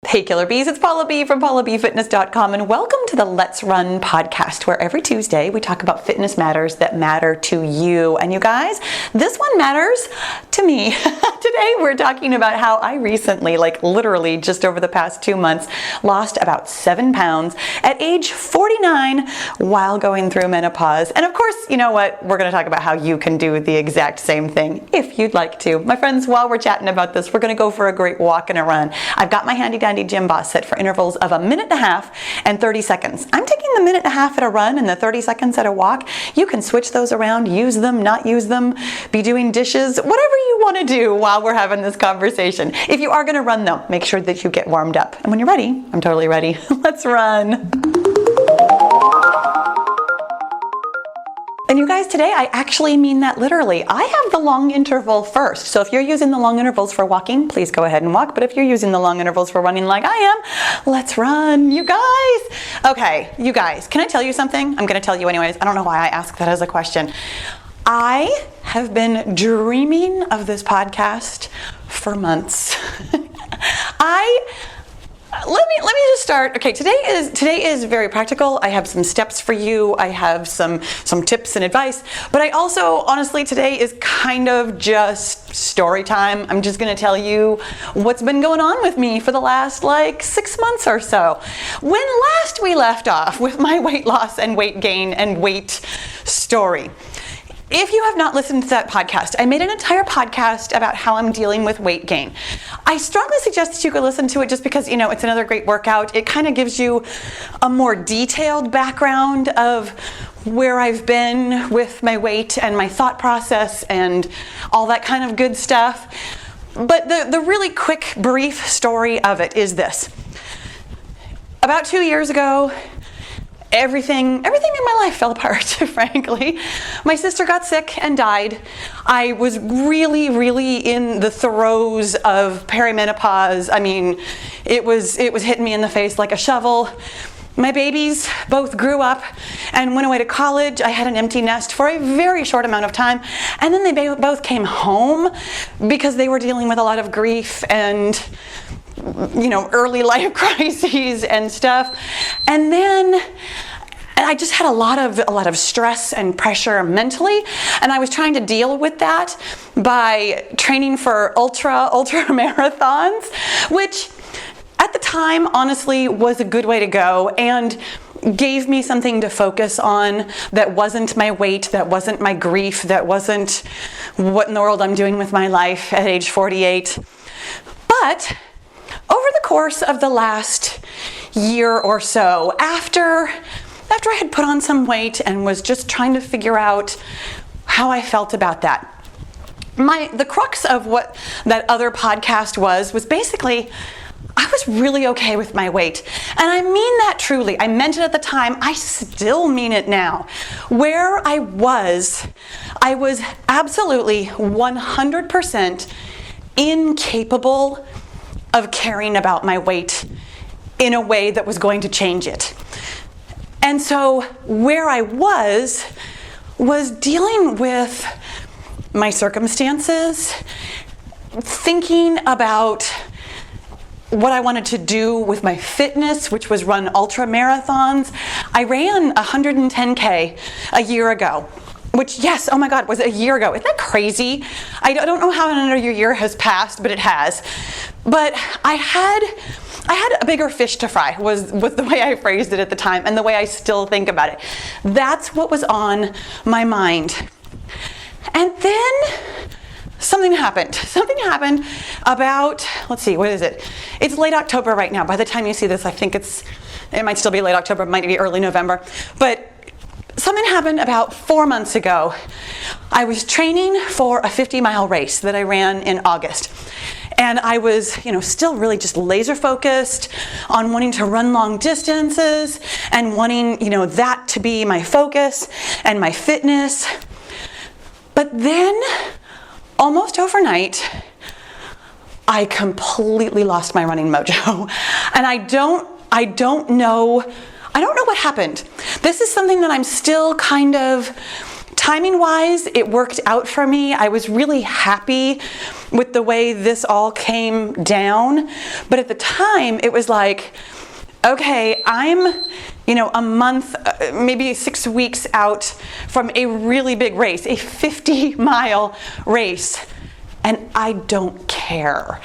Hey Killer Bees, it's Paula B from PaulaBFitness.com, and welcome to the Let's Run podcast, where every Tuesday we talk about fitness matters that matter to you. And you guys, this one matters to me. Today we're talking about how I recently, literally just over the past 2 months, lost about 7 pounds at age 49 while going through menopause. And of course, you know what? We're going to talk about how you can do the exact same thing if you'd like to. My friends, while we're chatting about this, we're going to go for a great walk and a run. I've got my handy dandy gym boss set for intervals of 1.5 minutes and 30 seconds. I'm taking the 1.5 minutes at a run and the 30 seconds at a walk. You can switch those around, use them, not use them, be doing dishes, whatever you want to do while we're having this conversation. If you are going to run though, make sure that you get warmed up. And when you're ready, I'm totally ready. Let's run. And you guys, today I actually mean that literally. I have the long interval first. So if you're using the long intervals for walking, please go ahead and walk. But if you're using the long intervals for running like I am, let's run, you guys. Okay, you guys, can I tell you something? I'm going to tell you anyways. I don't know why I asked that as a question. I have been dreaming of this podcast for months. Let me just start. Okay, today is very practical. I have some steps for you. I have some tips and advice. But I also, honestly, today is kind of just story time. I'm just going to tell you what's been going on with me for the last 6 months or so. When last we left off with my weight loss and weight gain and weight story. If you have not listened to that podcast, I made an entire podcast about how I'm dealing with weight gain. I strongly suggest that you go listen to it just because, it's another great workout. It kind of gives you a more detailed background of where I've been with my weight and my thought process and all that kind of good stuff. But the really quick, brief story of it is this. About 2 years ago, everything in my life fell apart, frankly. My sister got sick and died. I was really in the throes of perimenopause. I mean, it was hitting me in the face like a shovel. My babies both grew up and went away to college. I had an empty nest for a very short amount of time. And then they both came home because they were dealing with a lot of grief and early life crises and stuff. And then I just had a lot of stress and pressure mentally, and I was trying to deal with that by training for ultra marathons, which at the time honestly was a good way to go and gave me something to focus on that wasn't my weight, that wasn't my grief, that wasn't what in the world I'm doing with my life at age 48. But over the course of the last year or so, after I had put on some weight and was just trying to figure out how I felt about that, the crux of what that other podcast was basically I was really okay with my weight. And I mean that truly. I meant it at the time. I still mean it now. Where I was absolutely 100% incapable of caring about my weight in a way that was going to change it. And so where I was dealing with my circumstances, thinking about what I wanted to do with my fitness, which was run ultra marathons. I ran 110K a year ago. Which, yes, oh my God, was a year ago. Isn't that crazy? I don't know how another year has passed, but it has. But I had a bigger fish to fry, was the way I phrased it at the time, and the way I still think about it. That's what was on my mind. And then something happened. Something happened about, let's see, what is it? It's late October right now. By the time you see this, I think it might still be late October, it might be early November. But something happened about 4 months ago. I was training for a 50-mile race that I ran in August. And I was, still really just laser focused on wanting to run long distances and wanting, that to be my focus and my fitness. But then, almost overnight, I completely lost my running mojo. And I don't know what happened. This is something that I'm still kind of timing wise, it worked out for me. I was really happy with the way this all came down. But at the time, it was like, okay, I'm, a month, maybe 6 weeks out from a really big race, a 50-mile race, and I don't care.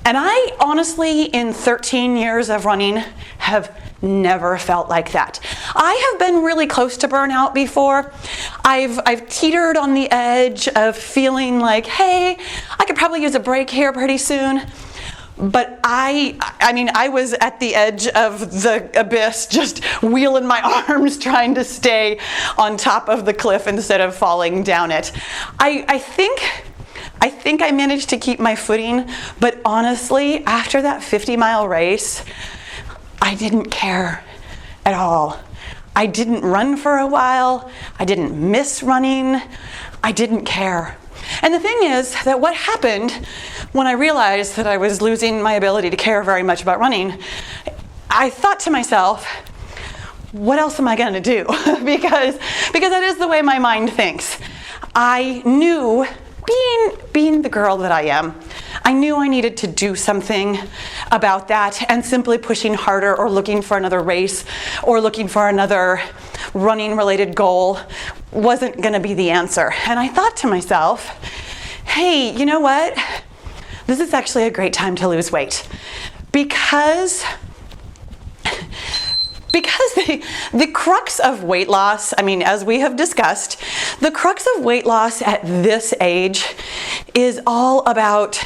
And I honestly, in 13 years of running, have never felt like that. I have been really close to burnout before. I've teetered on the edge of feeling like, hey, I could probably use a break here pretty soon. But I was at the edge of the abyss, just wheeling my arms, trying to stay on top of the cliff instead of falling down it. I think I managed to keep my footing, but honestly, after that 50-mile race, I didn't care at all. I didn't run for a while. I didn't miss running. I didn't care. And the thing is that what happened when I realized that I was losing my ability to care very much about running, I thought to myself, what else am I going to do? because that is the way my mind thinks. I knew, being the girl that I am, I knew I needed to do something about that, and simply pushing harder or looking for another race or looking for another running related goal wasn't going to be the answer. And I thought to myself, hey, you know what? This is actually a great time to lose weight because the crux of weight loss, as we have discussed, the crux of weight loss at this age is all about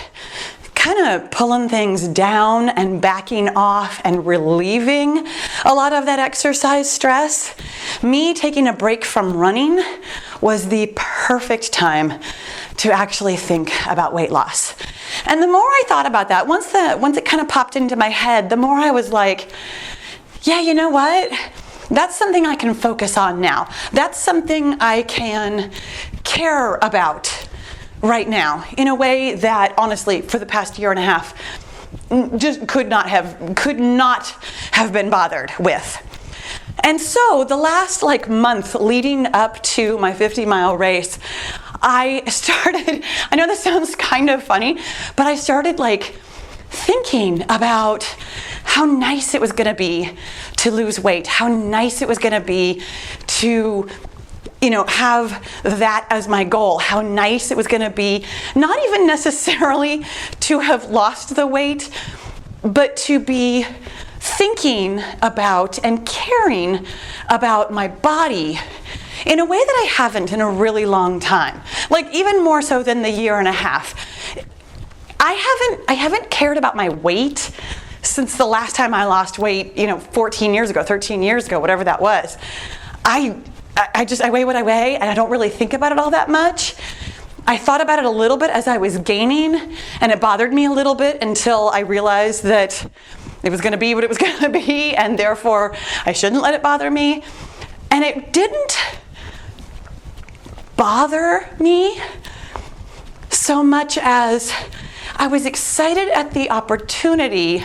kind of pulling things down and backing off and relieving a lot of that exercise stress. Me taking a break from running was the perfect time to actually think about weight loss. And the more I thought about that, once it kind of popped into my head, the more I was like, yeah, you know what? That's something I can focus on now. That's something I can care about right now in a way that honestly for the past year and a half just could not have been bothered with. And so the last month leading up to my 50-mile race, I know this sounds kind of funny, but I started thinking about how nice it was going to be to lose weight, how nice it was going to be to have that as my goal, how nice it was going to be, not even necessarily to have lost the weight, but to be thinking about and caring about my body in a way that I haven't in a really long time, even more so than the year and a half. I haven't cared about my weight since the last time I lost weight, 14 years ago, 13 years ago, whatever that was. I weigh what I weigh, and I don't really think about it all that much. I thought about it a little bit as I was gaining, and it bothered me a little bit until I realized that it was going to be what it was going to be, and therefore I shouldn't let it bother me. And it didn't bother me so much as I was excited at the opportunity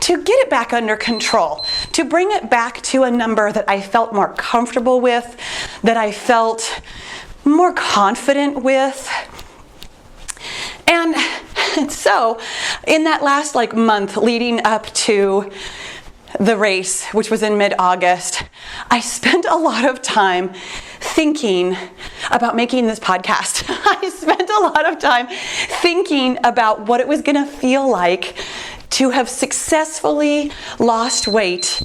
to get it back under control, to bring it back to a number that I felt more comfortable with, that I felt more confident with. And so in that last month leading up to the race, which was in mid-August, I spent a lot of time thinking about making this podcast. I spent a lot of time thinking about what it was going to feel like to have successfully lost weight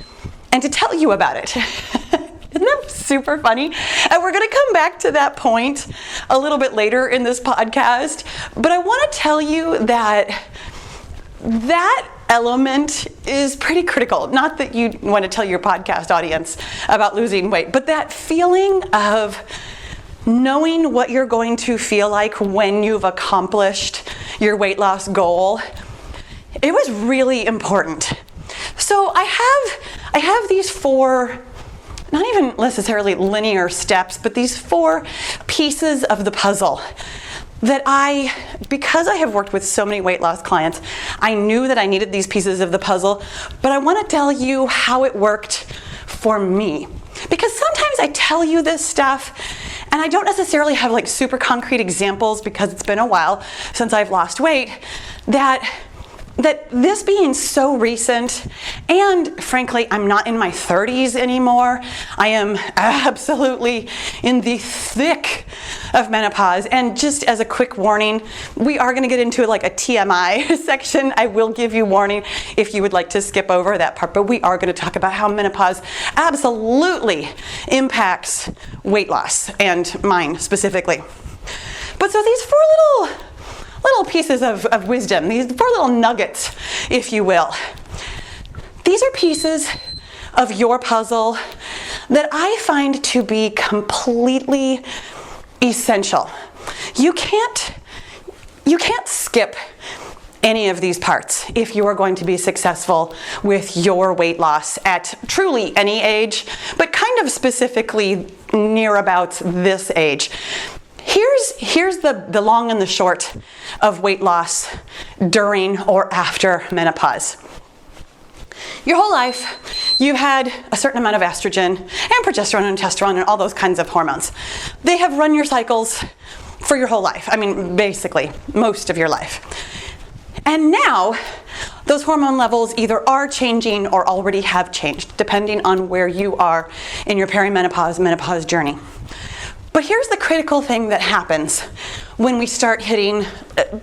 and to tell you about it. Isn't that super funny? And we're going to come back to that point a little bit later in this podcast, but I want to tell you that element is pretty critical. Not that you want to tell your podcast audience about losing weight, but that feeling of knowing what you're going to feel like when you've accomplished your weight loss goal, it was really important. So I have these 4, not even necessarily linear steps, but these 4 pieces of the puzzle that because I have worked with so many weight loss clients, I knew that I needed these pieces of the puzzle, but I want to tell you how it worked for me. Because sometimes I tell you this stuff, and I don't necessarily have like super concrete examples because it's been a while since I've lost weight, that this being so recent, and frankly, I'm not in my 30s anymore. I am absolutely in the thick of menopause. And just as a quick warning, we are going to get into like a TMI section. I will give you warning if you would like to skip over that part, but we are going to talk about how menopause absolutely impacts weight loss, and mine specifically. But so these four little pieces of wisdom, these four little nuggets, if you will. These are pieces of your puzzle that I find to be completely essential. You can't skip any of these parts if you are going to be successful with your weight loss at truly any age, but kind of specifically near about this age. Here's the long and the short of weight loss during or after menopause. Your whole life, you've had a certain amount of estrogen and progesterone and testosterone and all those kinds of hormones. They have run your cycles for your whole life. I mean, basically, most of your life. And now, those hormone levels either are changing or already have changed, depending on where you are in your perimenopause, menopause journey. But here's the critical thing that happens when we start hitting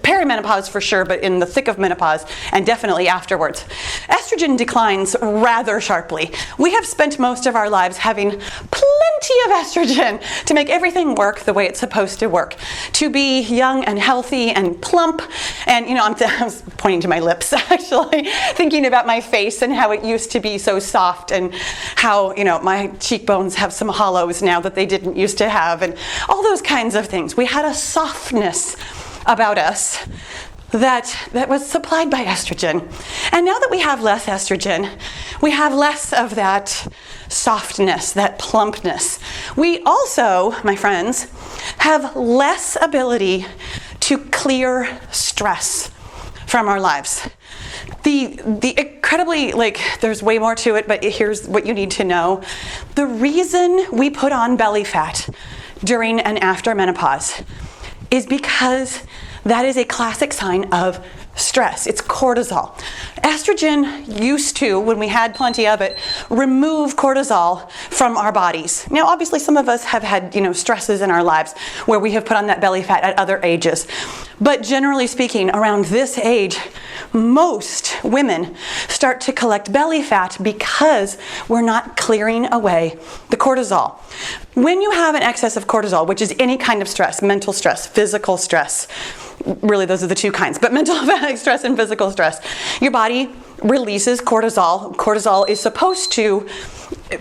perimenopause for sure, but in the thick of menopause and definitely afterwards. Estrogen declines rather sharply. We have spent most of our lives having plenty of estrogen to make everything work the way it's supposed to work. To be young and healthy and plump. And I was pointing to my lips actually, thinking about my face and how it used to be so soft, and how, my cheekbones have some hollows now that they didn't used to have, and all those kinds of things. We had a softness about us that was supplied by estrogen. And now that we have less estrogen, we have less of that softness, that plumpness. We also, my friends, have less ability to clear stress from our lives. The incredibly, there's way more to it, but here's what you need to know. The reason we put on belly fat during and after menopause is because that is a classic sign of stress. It's cortisol. Estrogen used to, when we had plenty of it, remove cortisol from our bodies. Now, obviously, some of us have had, stresses in our lives where we have put on that belly fat at other ages. But generally speaking, around this age, most women start to collect belly fat because we're not clearing away the cortisol. When you have an excess of cortisol, which is any kind of stress, mental stress, physical stress, really those are the two kinds, but mental stress and physical stress, your body releases cortisol. Cortisol is supposed to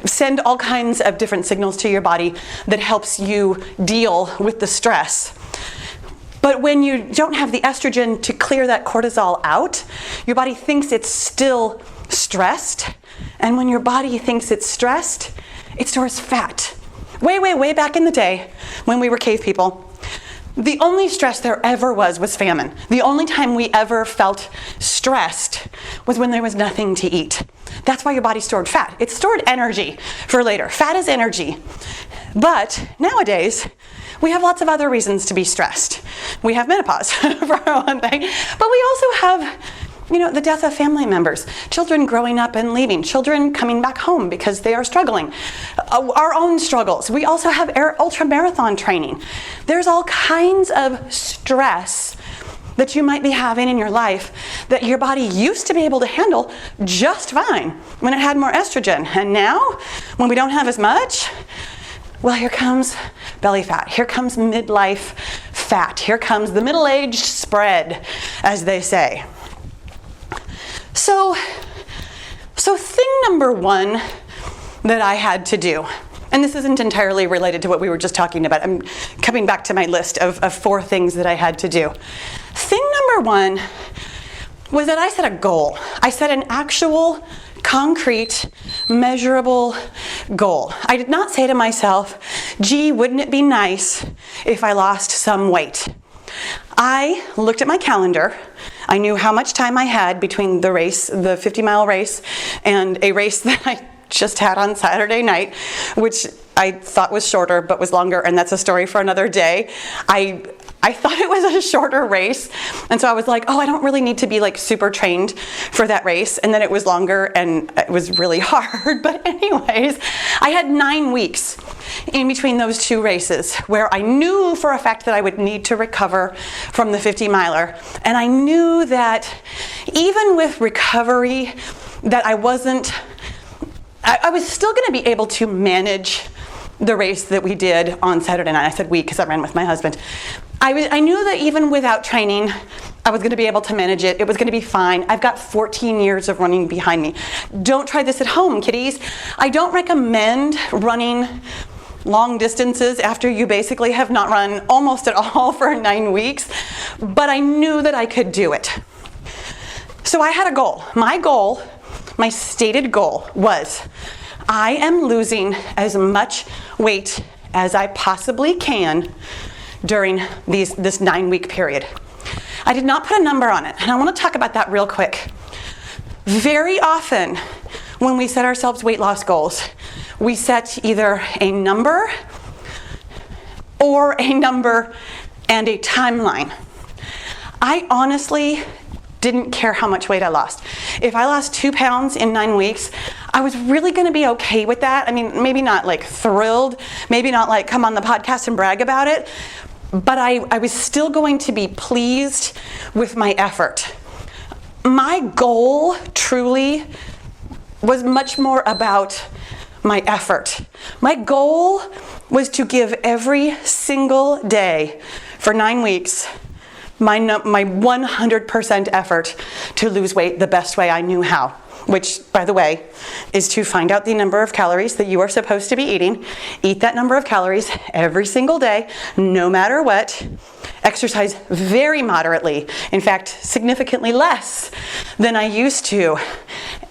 send all kinds of different signals to your body that helps you deal with the stress. But when you don't have the estrogen to clear that cortisol out, your body thinks it's still stressed. And when your body thinks it's stressed, it stores fat. Way back in the day when we were cave people, the only stress there ever was famine. The only time we ever felt stressed was when there was nothing to eat. That's why your body stored fat. It stored energy for later. Fat is energy. But nowadays, we have lots of other reasons to be stressed. We have menopause, for one thing. But we also have, the death of family members, children growing up and leaving, children coming back home because they are struggling, our own struggles. We also have ultra-marathon training. There's all kinds of stress that you might be having in your life that your body used to be able to handle just fine when it had more estrogen. And now, when we don't have as much, well, here comes belly fat. Here comes midlife fat. Here comes the middle-aged spread, as they say. So thing number one that I had to do, and this isn't entirely related to what we were just talking about. I'm coming back to my list of 4 things that I had to do. Thing number one was that I set a goal. I set an actual, concrete, measurable goal. I did not say to myself, gee, wouldn't it be nice if I lost some weight? I looked at my calendar. I knew how much time I had between the race, the 50-mile race, and a race that I just had on Saturday night, which I thought was shorter but was longer, and that's a story for another day. I thought it was a shorter race, and so I was like, oh, I don't really need to be like super trained for that race. And then it was longer and it was really hard. But anyways, I had 9 weeks in between those two races where I knew for a fact that I would need to recover from the 50 miler. And I knew that even with recovery, that I was still going to be able to manage the race that we did on Saturday night. I said we because I ran with my husband. I knew that even without training, I was going to be able to manage it. It was going to be fine. I've got 14 years of running behind me. Don't try this at home, kiddies. I don't recommend running long distances after you basically have not run almost at all for 9 weeks, but I knew that I could do it. So I had a goal. My stated goal was, I am losing as much weight as I possibly can during this 9-week period. I did not put a number on it, and I want to talk about that real quick. Very often when we set ourselves weight loss goals, we set either a number or a number and a timeline. I honestly didn't care how much weight I lost. If I lost 2 pounds in 9 weeks, I was really going to be okay with that. I mean, maybe not like thrilled, maybe not like come on the podcast and brag about it, but I was still going to be pleased with my effort. My goal truly was much more about my effort. My goal was to give every single day for 9 weeks my 100% effort to lose weight the best way I knew how, which, by the way, is to find out the number of calories that you are supposed to be eating, eat that number of calories every single day, no matter what, exercise very moderately, in fact, significantly less than I used to,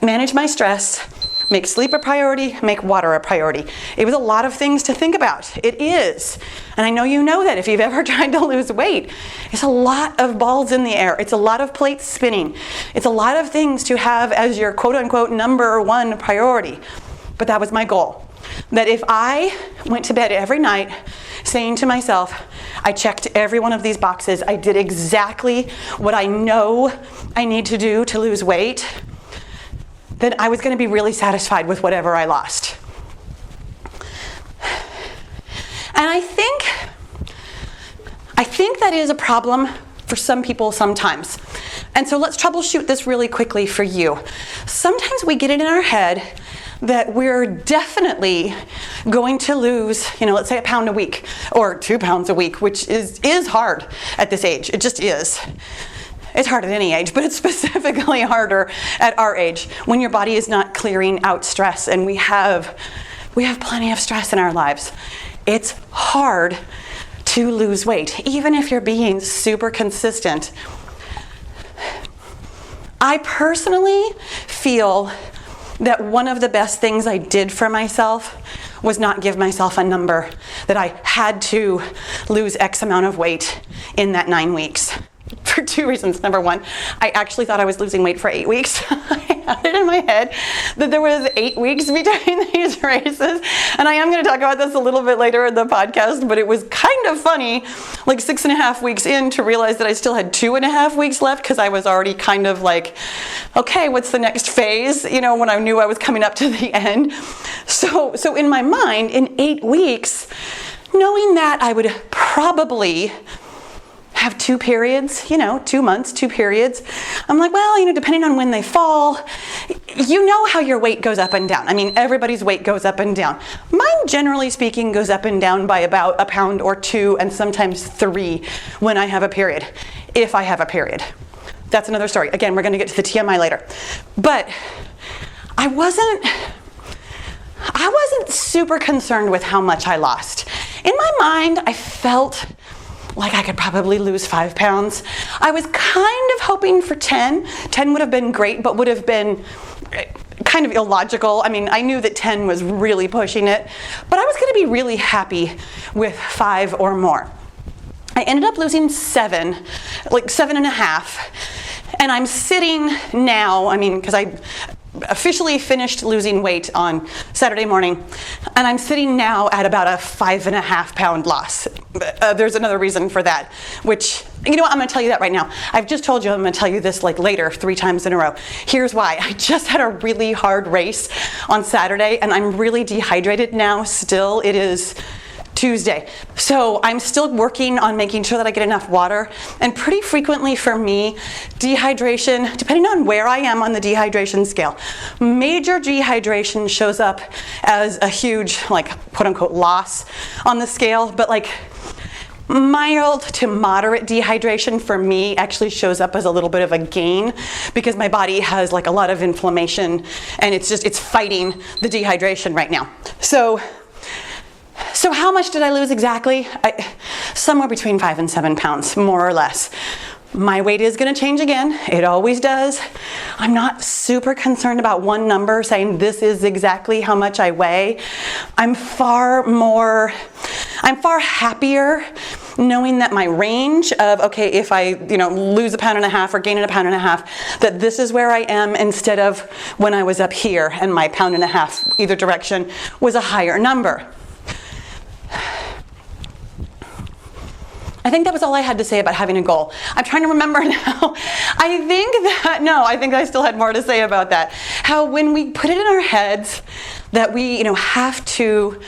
manage my stress, make sleep a priority, make water a priority. It was a lot of things to think about. It is. And I know you know that if you've ever tried to lose weight. It's a lot of balls in the air. It's a lot of plates spinning. It's a lot of things to have as your quote-unquote number one priority. But that was my goal. That if I went to bed every night saying to myself, I checked every one of these boxes, I did exactly what I know I need to do to lose weight, then I was going to be really satisfied with whatever I lost. And I think that is a problem for some people sometimes. And so let's troubleshoot this really quickly for you. Sometimes we get it in our head that we're definitely going to lose, let's say a pound a week or 2 pounds a week, which is hard at this age. It just is. It's hard at any age, but it's specifically harder at our age when your body is not clearing out stress, and we have plenty of stress in our lives. It's hard to lose weight, even if you're being super consistent. I personally feel that one of the best things I did for myself was not give myself a number, that I had to lose X amount of weight in that 9 weeks. For 2 reasons. Number one, I actually thought I was losing weight for 8 weeks. I had it in my head that there was 8 weeks between these races. And I am going to talk about this a little bit later in the podcast, but it was kind of funny, like 6.5 weeks in, to realize that I still had 2.5 weeks left, because I was already kind of like, okay, what's the next phase? When I knew I was coming up to the end. So in my mind, in 8 weeks, knowing that I would probably have 2 periods, 2 months, 2 periods. I'm like, well, depending on when they fall, how your weight goes up and down. I mean, everybody's weight goes up and down. Mine, generally speaking, goes up and down by about 1 pound or 2, and sometimes 3 when I have a period, if I have a period. That's another story. Again, we're going to get to the TMI later. But I wasn't super concerned with how much I lost. In my mind, I felt like I could probably lose 5 pounds. I was kind of hoping for 10. 10 would have been great, but would have been kind of illogical. I mean, I knew that 10 was really pushing it, but I was going to be really happy with 5 or more. I ended up losing 7, like 7.5. And I'm sitting now, because officially finished losing weight on Saturday morning, and I'm sitting now at about a 5.5 pound loss. There's another reason for that, which, you know what, I'm gonna tell you that right now. I've just told you I'm gonna tell you this like later 3 times in a row. Here's why. I just had a really hard race on Saturday, and I'm really dehydrated now still. It is Tuesday. So I'm still working on making sure that I get enough water, and pretty frequently for me, dehydration, depending on where I am on the dehydration scale, major dehydration shows up as a huge, like, quote unquote loss on the scale, but like mild to moderate dehydration for me actually shows up as a little bit of a gain, because my body has like a lot of inflammation and it's fighting the dehydration right now. So how much did I lose exactly? Somewhere between 5 and 7 pounds, more or less. My weight is going to change again. It always does. I'm not super concerned about one number saying this is exactly how much I weigh. I'm far happier knowing that my range of, okay, if I, lose 1.5 pounds or gain 1.5 pounds, that this is where I am, instead of when I was up here and my 1.5 pounds either direction was a higher number. I think that was all I had to say about having a goal. I'm trying to remember now. I think I still had more to say about that. How when we put it in our heads that we, have to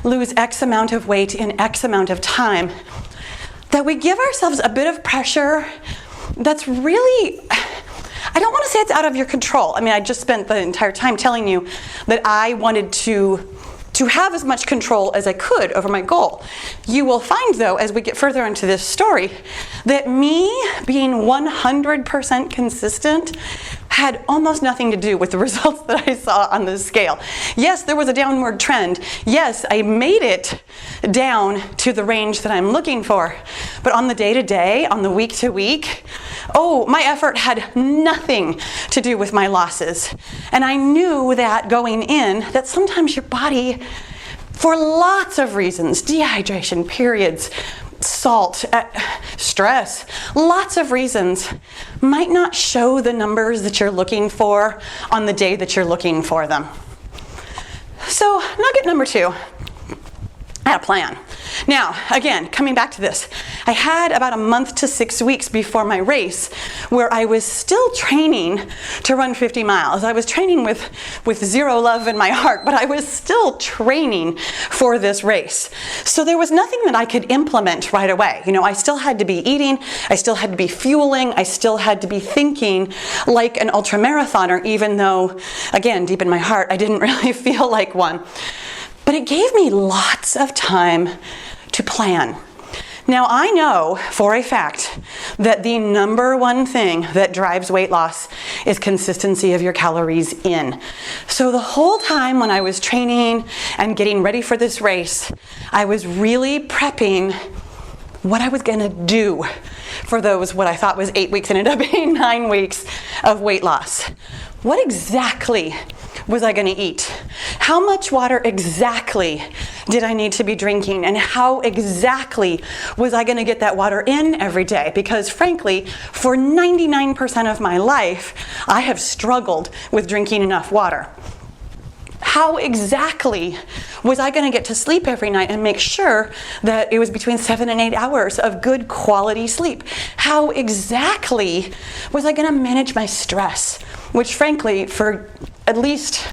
lose X amount of weight in X amount of time, that we give ourselves a bit of pressure that's really, I don't want to say it's out of your control. I mean, I just spent the entire time telling you that I wanted to have as much control as I could over my goal. You will find, though, as we get further into this story, that me being 100% consistent had almost nothing to do with the results that I saw on the scale. Yes, there was a downward trend. Yes, I made it down to the range that I'm looking for. But on the day-to-day, on the week-to-week, my effort had nothing to do with my losses. And I knew that going in, that sometimes your body, for lots of reasons, dehydration, periods, salt, stress, lots of reasons, might not show the numbers that you're looking for on the day that you're looking for them. So, nugget number 2, I had a plan. Now, again, coming back to this, I had about a month to 6 weeks before my race where I was still training to run 50 miles. I was training with zero love in my heart, but I was still training for this race. So there was nothing that I could implement right away. I still had to be eating, I still had to be fueling, I still had to be thinking like an ultramarathoner, even though, again, deep in my heart, I didn't really feel like one. But it gave me lots of time to plan. Now, I know for a fact that the number one thing that drives weight loss is consistency of your calories in. So the whole time when I was training and getting ready for this race, I was really prepping what I was gonna do for those, what I thought was 8 weeks, ended up being 9 weeks of weight loss. What exactly was I going to eat? How much water exactly did I need to be drinking? And how exactly was I going to get that water in every day? Because frankly, for 99% of my life, I have struggled with drinking enough water. How exactly was I going to get to sleep every night and make sure that it was between 7 and 8 hours of good quality sleep? How exactly was I going to manage my stress? Which frankly, for at least,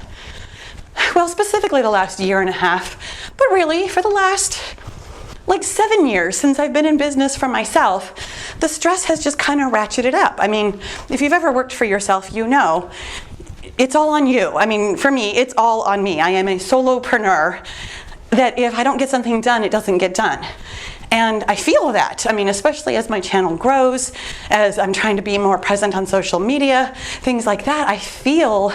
specifically the last 1.5 years, but really for the last 7 years since I've been in business for myself, the stress has just kind of ratcheted up. I mean, if you've ever worked for yourself, it's all on you. I mean, for me, it's all on me. I am a solopreneur that if I don't get something done, it doesn't get done. And I feel that. I mean, especially as my channel grows, as I'm trying to be more present on social media, things like that, I feel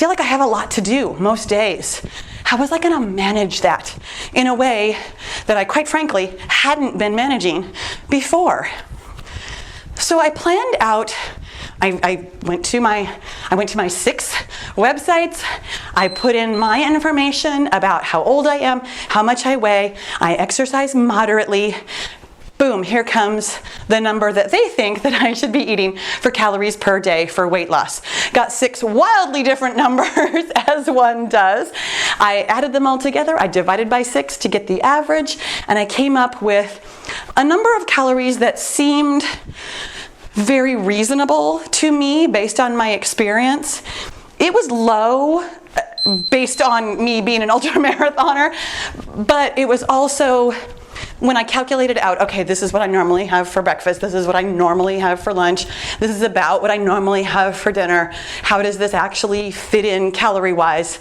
like I have a lot to do most days. How was I going to manage that in a way that I, quite frankly, hadn't been managing before? So I planned out. I went to my 6 websites. I put in my information about how old I am, how much I weigh. I exercise moderately. boom, here comes the number that they think that I should be eating for calories per day for weight loss. Got 6 wildly different numbers, as one does. I added them all together, I divided by 6 to get the average, and I came up with a number of calories that seemed very reasonable to me based on my experience. It was low based on me being an ultramarathoner, but it was also, when I calculated out, okay, this is what I normally have for breakfast, this is what I normally have for lunch, this is about what I normally have for dinner, how does this actually fit in calorie-wise?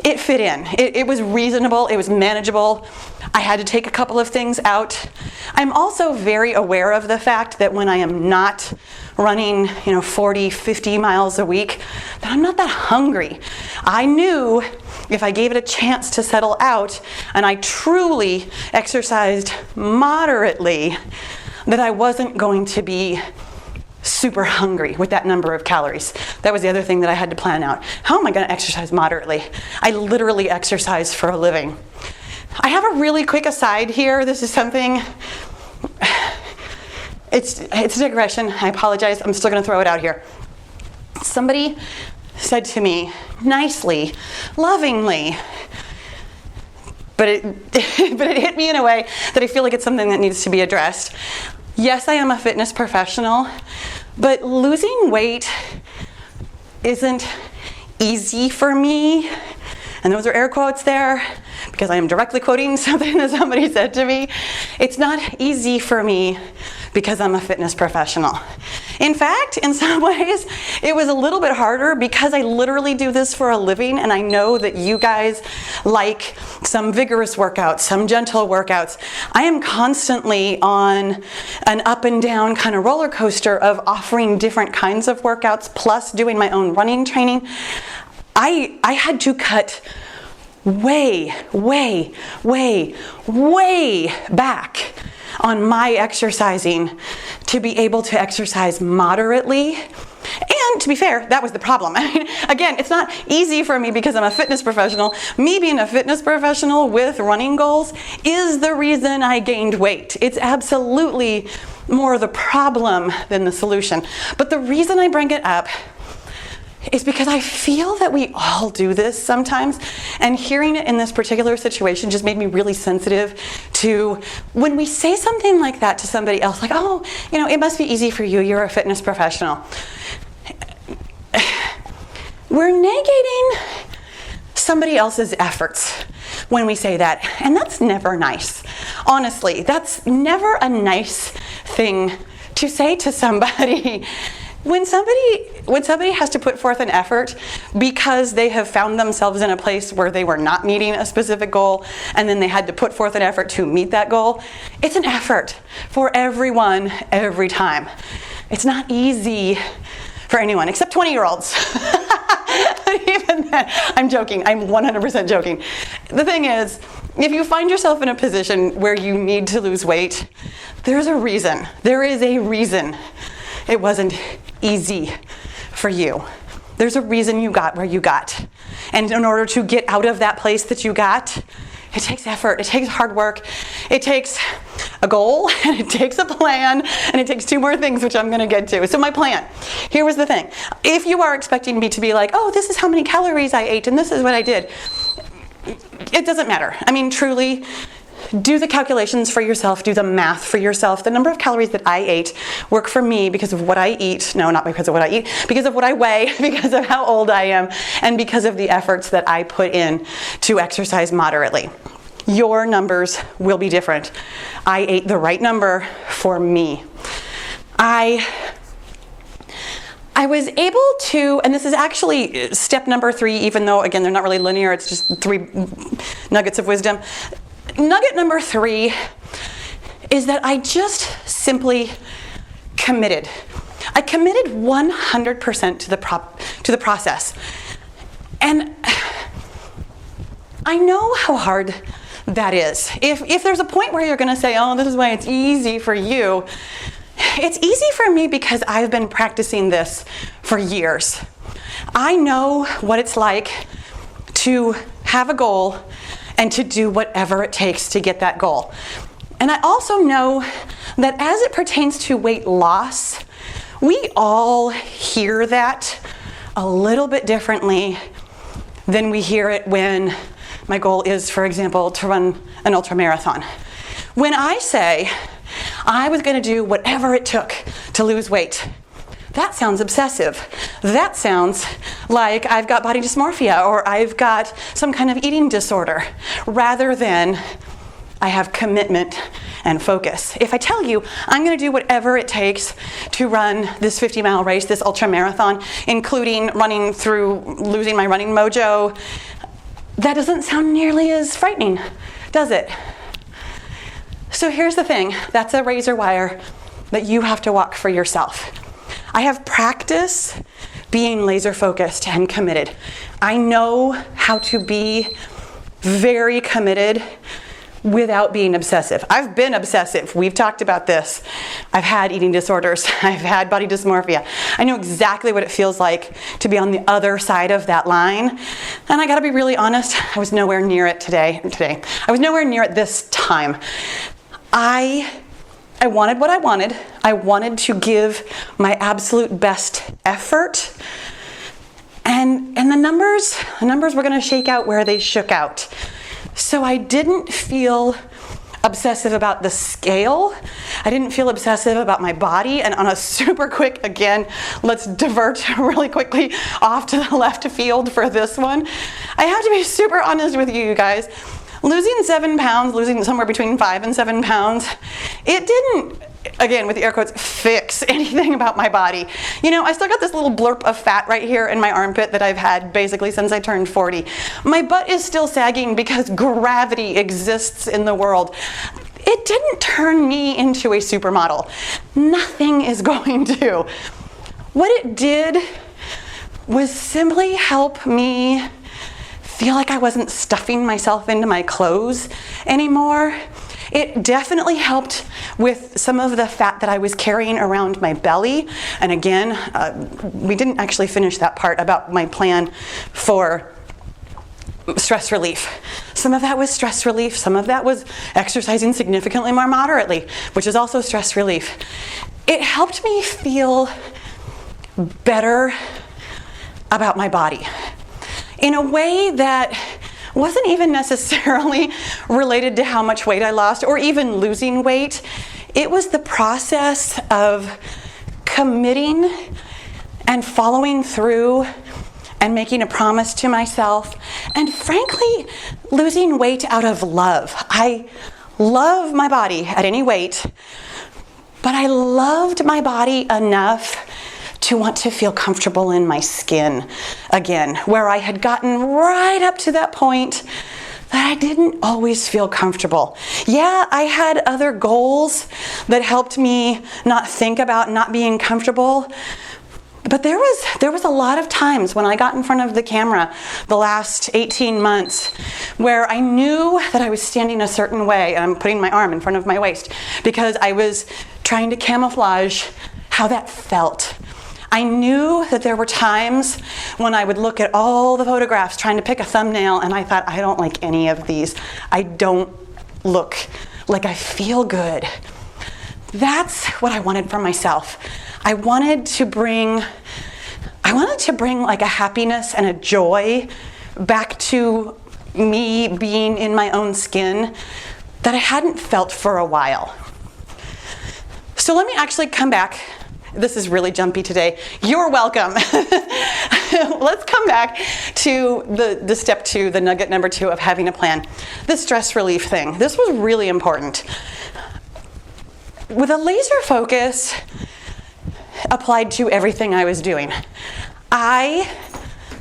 It fit in. It was reasonable, it was manageable. I had to take a couple of things out. I'm also very aware of the fact that when I am not running, 40, 50 miles a week, that I'm not that hungry. I knew if I gave it a chance to settle out and I truly exercised moderately, that I wasn't going to be super hungry with that number of calories. That was the other thing that I had to plan out. How am I going to exercise moderately? I literally exercise for a living. I have a really quick aside here. This is something, it's a digression. I apologize. I'm still going to throw it out here. Somebody said to me nicely, lovingly, but it hit me in a way that I feel like it's something that needs to be addressed. Yes, I am a fitness professional, but losing weight isn't easy for me. And those are air quotes there because I am directly quoting something that somebody said to me. It's not easy for me because I'm a fitness professional. In fact, in some ways, it was a little bit harder because I literally do this for a living, and I know that you guys like some vigorous workouts, some gentle workouts. I am constantly on an up and down kind of roller coaster of offering different kinds of workouts, plus doing my own running training. I had to cut way back on my exercising to be able to exercise moderately. And to be fair, that was the problem. I mean, again, it's not easy for me because I'm a fitness professional. Me being a fitness professional with running goals is the reason I gained weight. It's absolutely more the problem than the solution. But the reason I bring it up is because I feel that we all do this sometimes, and hearing it in this particular situation just made me really sensitive to when we say something like that to somebody else, like, oh, it must be easy for you, you're a fitness professional. We're negating somebody else's efforts when we say that, and that's never nice. Honestly, that's never a nice thing to say to somebody. When somebody has to put forth an effort because they have found themselves in a place where they were not meeting a specific goal, and then they had to put forth an effort to meet that goal, it's an effort for everyone, every time. It's not easy for anyone, except 20-year-olds. But even then, I'm joking. I'm 100% joking. The thing is, if you find yourself in a position where you need to lose weight, there's a reason. There is a reason it wasn't easy for you. There's a reason you got where you got. And in order to get out of that place that you got, it takes effort, it takes hard work, it takes a goal, and it takes a plan, and it takes 2 more things, which I'm gonna get to. So my plan, here was the thing. If you are expecting me to be like, oh, this is how many calories I ate, and this is what I did, it doesn't matter. I mean, truly, do the calculations for yourself, do the math for yourself. The number of calories that I ate work for me because of what I eat. No, not because of what I eat, because of what I weigh, because of how old I am, and because of the efforts that I put in to exercise moderately. Your numbers will be different. I ate the right number for me. I was able to, and this is actually step number 3, even though, again, they're not really linear, it's just 3 nuggets of wisdom. Nugget number 3 is that I just simply committed. I committed 100% to the process. And I know how hard that is. If there's a point where you're going to say, oh, this is why it's easy for you, it's easy for me because I've been practicing this for years. I know what it's like to have a goal and to do whatever it takes to get that goal. And I also know that as it pertains to weight loss, we all hear that a little bit differently than we hear it when my goal is, for example, to run an ultra marathon. When I say I was going to do whatever it took to lose weight, that sounds obsessive. That sounds like I've got body dysmorphia or I've got some kind of eating disorder, rather than I have commitment and focus. If I tell you I'm going to do whatever it takes to run this 50-mile race, this ultra marathon, including running through losing my running mojo, that doesn't sound nearly as frightening, does it? So here's the thing, that's a razor wire that you have to walk for yourself. I have practice being laser focused and committed. I know how to be very committed without being obsessive. I've been obsessive. We've talked about this. I've had eating disorders. I've had body dysmorphia. I know exactly what it feels like to be on the other side of that line. And I gotta be really honest, I was nowhere near it today. I was nowhere near it this time. I wanted what I wanted. I wanted to give my absolute best effort. And the numbers were gonna shake out where they shook out. So I didn't feel obsessive about the scale. I didn't feel obsessive about my body. And on a super quick, again, let's divert really quickly off to the left field for this one. I have to be super honest with you guys. Losing 7 pounds, losing somewhere between 5 and 7 pounds, it didn't, again, with the air quotes, fix anything about my body. You know, I still got this little blurb of fat right here in my armpit that I've had basically since I turned 40. My butt is still sagging because gravity exists in the world. It didn't turn me into a supermodel. Nothing is going to. What it did was simply help me feel like I wasn't stuffing myself into my clothes anymore. It definitely helped with some of the fat that I was carrying around my belly. And again, we didn't actually finish that part about my plan for stress relief. Some of that was stress relief. Some of that was exercising significantly more moderately, which is also stress relief. It helped me feel better about my body in a way that wasn't even necessarily related to how much weight I lost or even losing weight. It was the process of committing and following through and making a promise to myself, and frankly, losing weight out of love. I love my body at any weight, but I loved my body enough to want to feel comfortable in my skin again, where I had gotten right up to that point that I didn't always feel comfortable. Yeah, I had other goals that helped me not think about not being comfortable, but there was a lot of times when I got in front of the camera the last 18 months where I knew that I was standing a certain way, and I'm putting my arm in front of my waist because I was trying to camouflage how that felt. I knew that there were times when I would look at all the photographs trying to pick a thumbnail and I thought, I don't like any of these. I don't look like I feel good. That's what I wanted for myself. I wanted to bring like a happiness and a joy back to me being in my own skin that I hadn't felt for a while. So let me actually come back. This is really jumpy today. You're welcome. Let's come back to the step 2, the nugget number 2 of having a plan. The stress relief thing. This was really important. With a laser focus applied to everything I was doing. I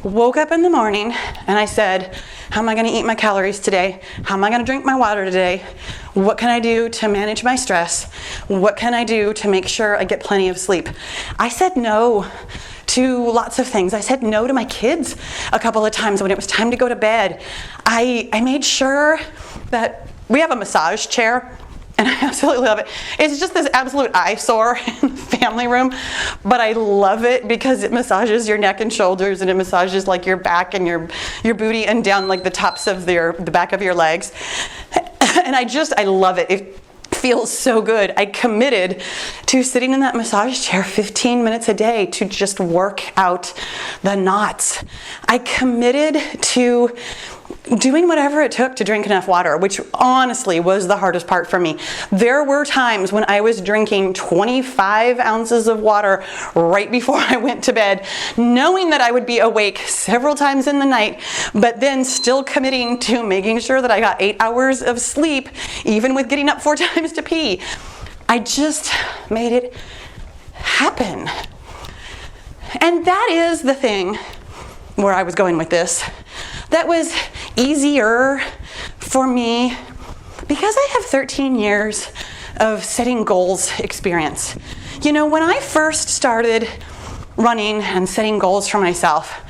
woke up in the morning and I said, how am I going to eat my calories today? How am I going to drink my water today? What can I do to manage my stress? What can I do to make sure I get plenty of sleep? I said no to lots of things. I said no to my kids a couple of times when it was time to go to bed. I made sure that we have a massage chair, and I absolutely love it. It's just this absolute eyesore in the family room, but I love it because it massages your neck and shoulders, and it massages like your back and your booty and down like the tops of the back of your legs. And I love it. It feels so good. I committed to sitting in that massage chair 15 minutes a day to just work out the knots. I committed to doing whatever it took to drink enough water, which honestly was the hardest part for me. There were times when I was drinking 25 ounces of water right before I went to bed, knowing that I would be awake several times in the night, but then still committing to making sure that I got 8 hours of sleep, even with getting up 4 times to pee. I just made it happen. And that is the thing where I was going with this. That was easier for me because I have 13 years of setting goals experience. You know, when I first started running and setting goals for myself,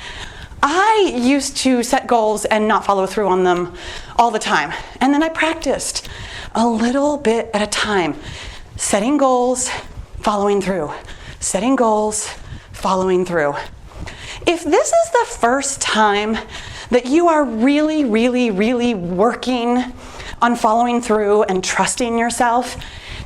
I used to set goals and not follow through on them all the time. And then I practiced a little bit at a time, setting goals, following through, setting goals, following through. If this is the first time that you are really, really, really working on following through and trusting yourself,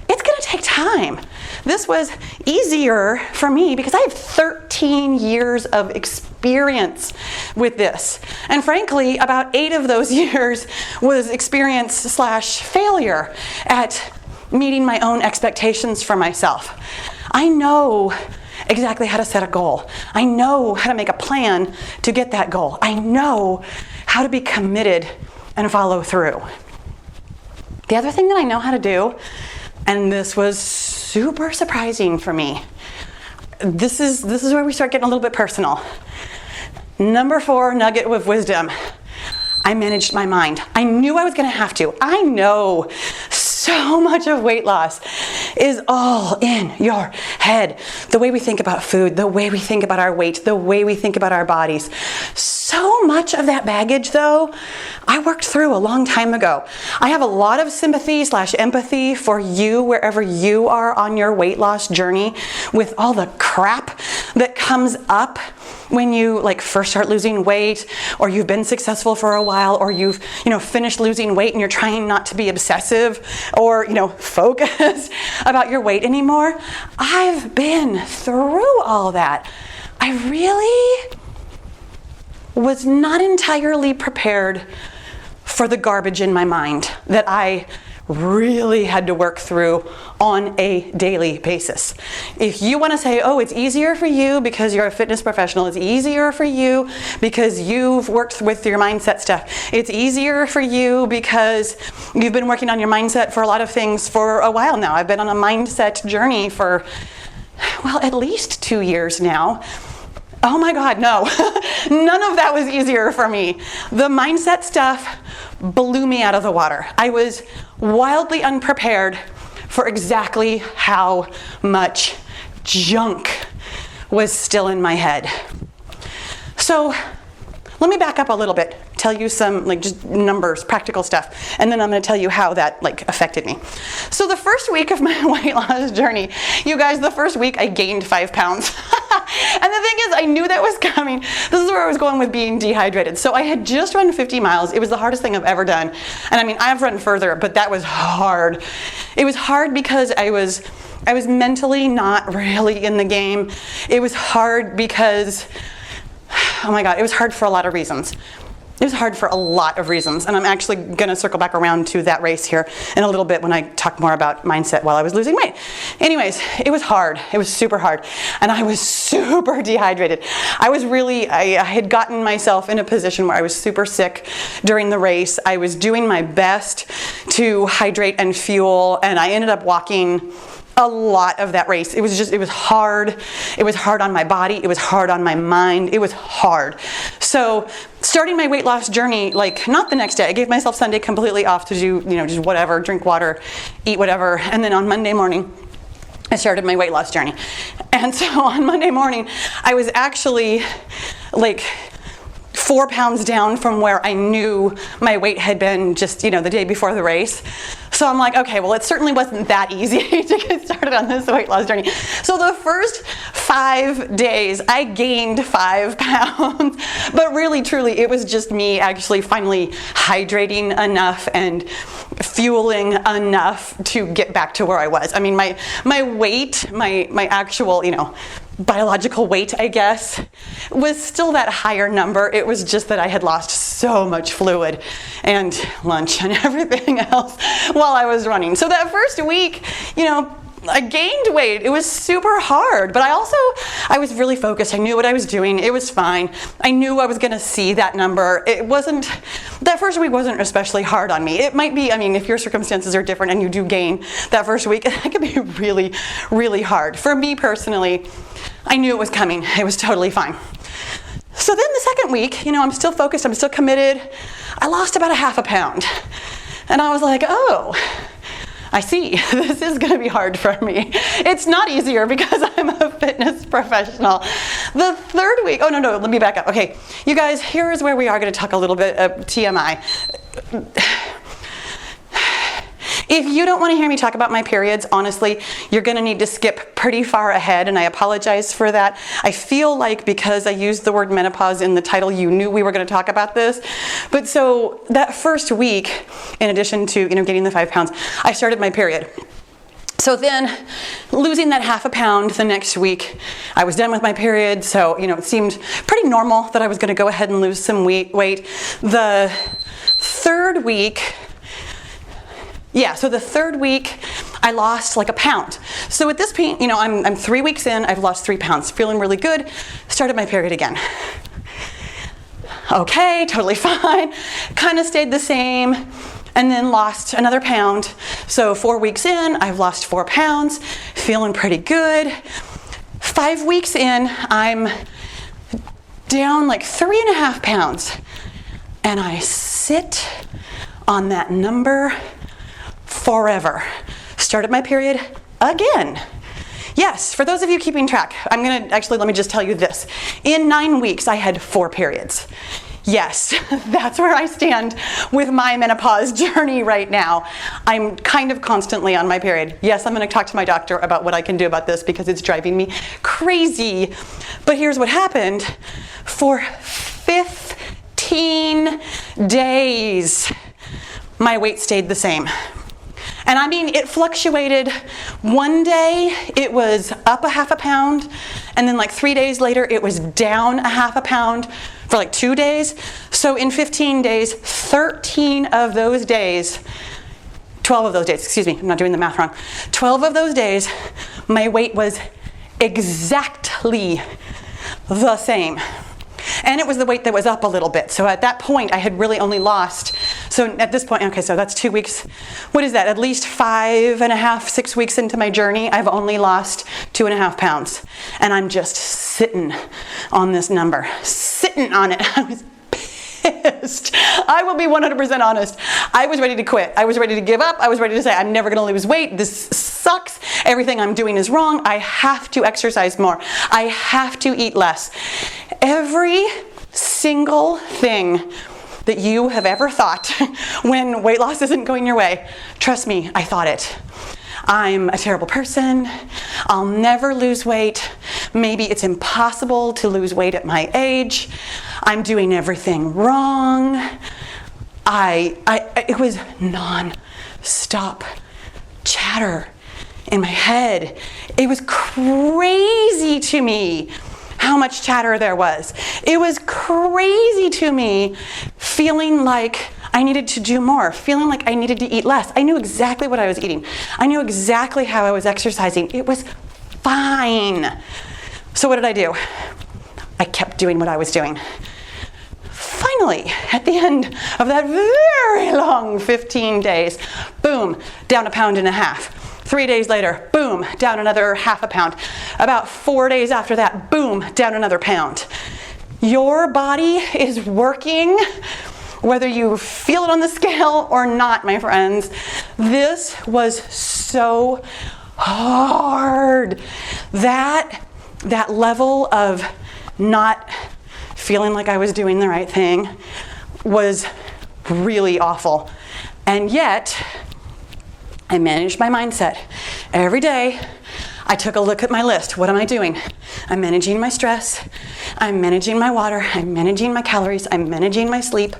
it's going to take time. This was easier for me because I have 13 years of experience with this. And frankly, about 8 of those years was experience/failure at meeting my own expectations for myself. I know exactly how to set a goal. I know how to make a plan to get that goal. I know how to be committed and follow through. The other thing that I know how to do, and this was super surprising for me, this is where we start getting a little bit personal. Number 4 nugget of wisdom. I managed my mind. I knew I was going to have to. I know so much of weight loss is all in your head. The way we think about food, the way we think about our weight, the way we think about our bodies. So much of that baggage, though, I worked through a long time ago. I have a lot of sympathy/empathy for you wherever you are on your weight loss journey with all the crap that comes up when you first start losing weight, or you've been successful for a while, or you've finished losing weight and you're trying not to be obsessive or focus about your weight anymore. I've been through all that. I really was not entirely prepared for the garbage in my mind that I really had to work through on a daily basis. If you want to say, oh, it's easier for you because you're a fitness professional, it's easier for you because you've worked with your mindset stuff, it's easier for you because you've been working on your mindset for a lot of things for a while now. I've been on a mindset journey for, at least 2 years now. Oh my God, no. None of that was easier for me. The mindset stuff blew me out of the water. I was wildly unprepared for exactly how much junk was still in my head. So let me back up a little bit, tell you some just numbers, practical stuff, and then I'm going to tell you how that affected me. So the first week of my weight loss journey, you guys, the first week I gained 5 pounds. And the thing is, I knew that was coming. This is where I was going with being dehydrated. So I had just run 50 miles. It was the hardest thing I've ever done. And I've run further, but that was hard. It was hard because I was mentally not really in the game. It was hard because, oh my God, it was hard for a lot of reasons. It was hard for a lot of reasons, and I'm actually going to circle back around to that race here in a little bit when I talk more about mindset while I was losing weight. Anyways, it was hard. It was super hard, and I was super dehydrated. I had gotten myself in a position where I was super sick during the race. I was doing my best to hydrate and fuel, and I ended up walking a lot of that race. It was hard. It was hard on my body. It was hard on my mind. It was hard. So starting my weight loss journey, not the next day. I gave myself Sunday completely off to do, just whatever, drink water, eat whatever. And then on Monday morning, I started my weight loss journey. And so on Monday morning, I was actually 4 pounds down from where I knew my weight had been just, the day before the race. So I'm like, okay, well, it certainly wasn't that easy to get started on this weight loss journey. So the first 5 days, I gained 5 pounds. But really, truly, it was just me actually finally hydrating enough and fueling enough to get back to where I was. I mean, my weight, my actual, biological weight, I guess, was still that higher number. It was just that I had lost so much fluid and lunch and everything else while I was running. So that first week, I gained weight. It was super hard, but I was really focused. I knew what I was doing. It was fine. I knew I was going to see that number. That first week wasn't especially hard on me. It might be, if your circumstances are different and you do gain that first week, it can be really, really hard. For me personally, I knew it was coming. It was totally fine. So then the second week, I'm still focused. I'm still committed. I lost about 1/2 pound. And I was like, oh, I see, this is going to be hard for me. It's not easier because I'm a fitness professional. The third week, oh no, let me back up. Okay, you guys, here's where we are going to talk a little bit of TMI. If you don't want to hear me talk about my periods, honestly, you're going to need to skip pretty far ahead, and I apologize for that. I feel like because I used the word menopause in the title, you knew we were going to talk about this. But so that first week, in addition to gaining the 5 pounds, I started my period. So then, losing that 1/2 pound the next week, I was done with my period, so it seemed pretty normal that I was going to go ahead and lose some weight. The third week, I lost like 1 pound. So at this point, I'm 3 weeks in, I've lost 3 pounds, feeling really good, started my period again. Okay, totally fine, kind of stayed the same, and then lost another pound. So 4 weeks in, I've lost 4 pounds, feeling pretty good. 5 weeks in, I'm down like 3.5 pounds, and I sit on that number forever. Started my period again. Yes, for those of you keeping track, let me just tell you this. In 9 weeks, I had 4 periods. Yes, that's where I stand with my menopause journey right now. I'm kind of constantly on my period. Yes, I'm going to talk to my doctor about what I can do about this because it's driving me crazy. But here's what happened. For 15 days, my weight stayed the same. And it fluctuated. One day it was up 1/2 pound, and then like 3 days later it was down 1/2 pound for like 2 days. So in 15 days, 13 of those days, 12 of those days, excuse me, I'm not doing the math wrong. 12 of those days, my weight was exactly the same. And it was the weight that was up a little bit. So at that point, I had really only lost. So at this point, okay, so that's 2 weeks. What is that? At least 5.5, 6 weeks into my journey, I've only lost 2.5 pounds. And I'm just sitting on this number, sitting on it. I was pissed. I will be 100% honest. I was ready to quit. I was ready to give up. I was ready to say, I'm never going to lose weight. This sucks. Everything I'm doing is wrong. I have to exercise more. I have to eat less. Every single thing that you have ever thought when weight loss isn't going your way, trust me, I thought it. I'm a terrible person. I'll never lose weight. Maybe it's impossible to lose weight at my age. I'm doing everything wrong. It was non-stop chatter in my head. It was crazy to me how much chatter there was. It was crazy to me feeling like I needed to do more, feeling like I needed to eat less. I knew exactly what I was eating. I knew exactly how I was exercising. It was fine. So what did I do? I kept doing what I was doing. Finally, at the end of that very long 15 days, boom, down 1.5 pounds. 3 days later, boom, down another 1/2 pound. About 4 days after that, boom, down another pound. Your body is working, whether you feel it on the scale or not, my friends. This was so hard. That level of not feeling like I was doing the right thing was really awful. And yet, I managed my mindset. Every day, I took a look at my list. What am I doing? I'm managing my stress. I'm managing my water, I'm managing my calories, I'm managing my sleep.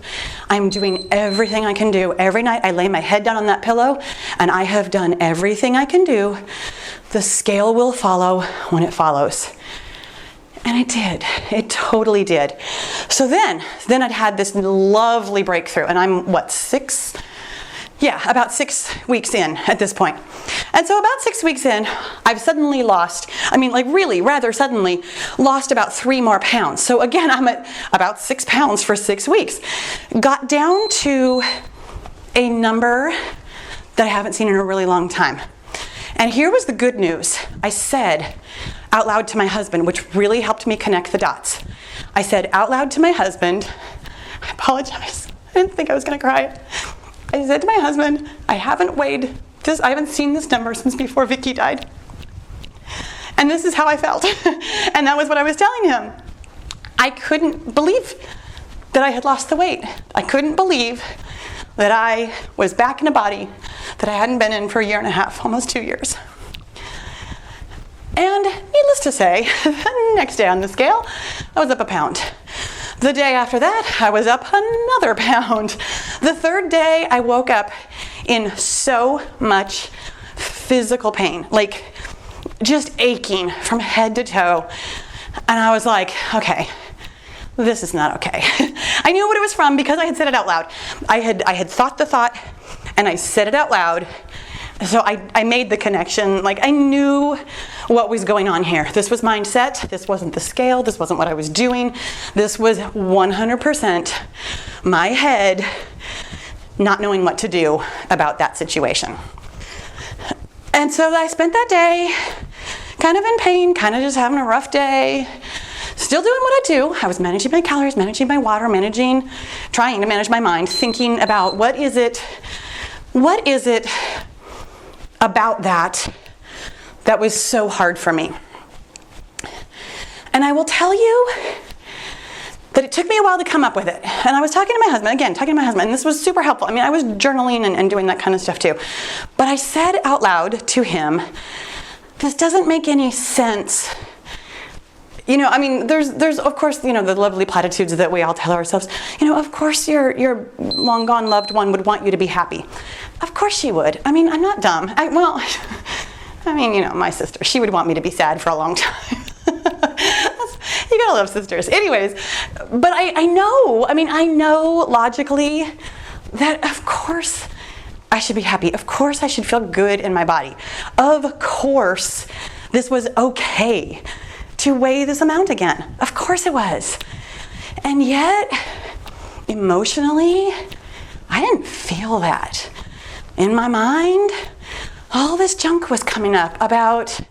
I'm doing everything I can do. Every night I lay my head down on that pillow and I have done everything I can do. The scale will follow when it follows. And it did. It totally did. So then I'd had this lovely breakthrough, and I'm about 6 weeks in at this point. And so about 6 weeks in, I've suddenly lost, really rather suddenly, lost about 3 more pounds. So again, I'm at about 6 pounds for 6 weeks. Got down to a number that I haven't seen in a really long time. And here was the good news. I said out loud to my husband, which really helped me connect the dots. I said out loud to my husband, I apologize, I didn't think I was gonna cry. I said to my husband, I haven't seen this number since before Vicky died. And this is how I felt. And that was what I was telling him. I couldn't believe that I had lost the weight. I couldn't believe that I was back in a body that I hadn't been in for 1.5 years, almost 2 years. And needless to say, the next day on the scale, I was up 1 pound. The day after that, I was up another pound. The third day, I woke up in so much physical pain, like just aching from head to toe. And I was like, okay, this is not okay. I knew what it was from because I had said it out loud. I had thought the thought and I said it out loud. So I made the connection, like I knew what was going on here. This was mindset, this wasn't the scale, this wasn't what I was doing. This was 100% my head not knowing what to do about that situation. And so I spent that day kind of in pain, kind of just having a rough day, still doing what I do. I was managing my calories, managing my water, trying to manage my mind, thinking about what is it about that was so hard for me. And I will tell you that it took me a while to come up with it. And I was talking to my husband, and this was super helpful. I was journaling and doing that kind of stuff too. But I said out loud to him, this doesn't make any sense. There's of course, the lovely platitudes that we all tell ourselves. Of course your long gone loved one would want you to be happy. Of course she would. I'm not dumb. My sister, she would want me to be sad for a long time. You gotta love sisters. Anyways, but I know logically that of course I should be happy. Of course I should feel good in my body. Of course this was okay to weigh this amount again. Of course it was. And yet, emotionally, I didn't feel that. In my mind, all this junk was coming up about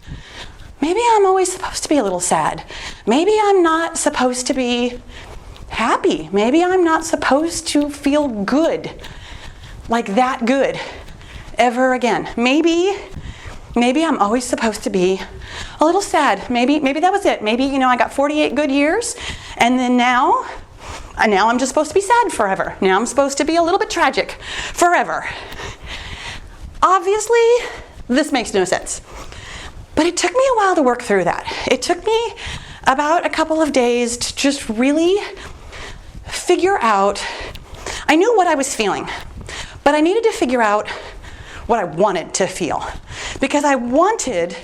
maybe I'm always supposed to be a little sad. Maybe I'm not supposed to be happy. Maybe I'm not supposed to feel good, like that good, ever again. Maybe I'm always supposed to be a little sad. Maybe that was it. Maybe, I got 48 good years, and then now I'm just supposed to be sad forever. Now I'm supposed to be a little bit tragic forever. Obviously, this makes no sense. But it took me a while to work through that. It took me about a couple of days to just really figure out. I knew what I was feeling, but I needed to figure out what I wanted to feel, because I wanted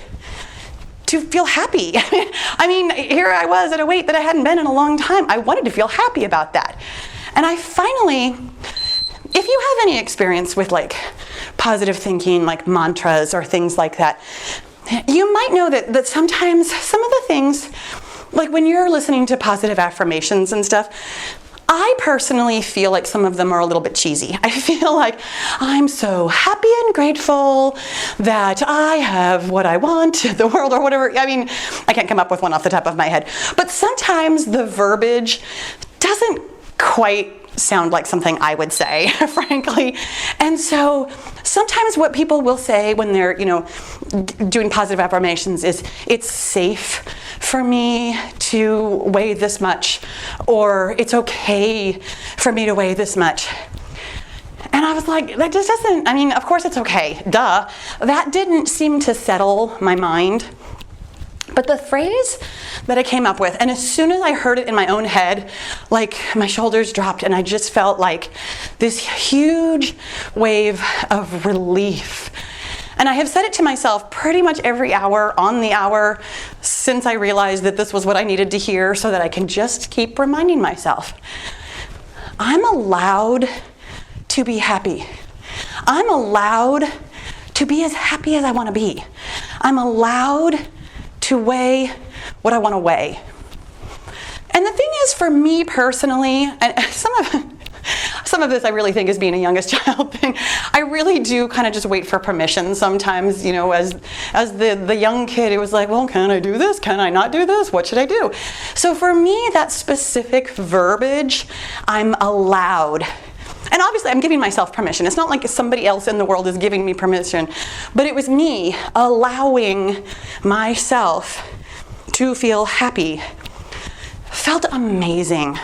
to feel happy. Here I was at a weight that I hadn't been in a long time. I wanted to feel happy about that. And I finally, if you have any experience with positive thinking, like mantras or things like that, you might know that sometimes some of the things, like when you're listening to positive affirmations and stuff, I personally feel like some of them are a little bit cheesy. I feel like I'm so happy and grateful that I have what I want in the world or whatever. I can't come up with one off the top of my head. But sometimes the verbiage doesn't quite sound like something I would say, frankly. And so sometimes what people will say when they're, doing positive affirmations is, it's safe for me to weigh this much, or it's okay for me to weigh this much. And I was like, that just doesn't, of course it's okay, duh. That didn't seem to settle my mind But the phrase that I came up with, and as soon as I heard it in my own head, like my shoulders dropped and I just felt like this huge wave of relief. And I have said it to myself pretty much every hour on the hour since I realized that this was what I needed to hear, so that I can just keep reminding myself. I'm allowed to be happy. I'm allowed to be as happy as I want to be. I'm allowed to weigh what I want to weigh. And the thing is, for me personally, and some of this I really think is being a youngest child thing, I really do kind of just wait for permission sometimes, you know, as the young kid, it was like, well, can I do this? Can I not do this? What should I do? So for me, that specific verbiage, I'm allowed. And obviously I'm giving myself permission. It's not like somebody else in the world is giving me permission, but it was me allowing myself to feel happy. Felt amazing.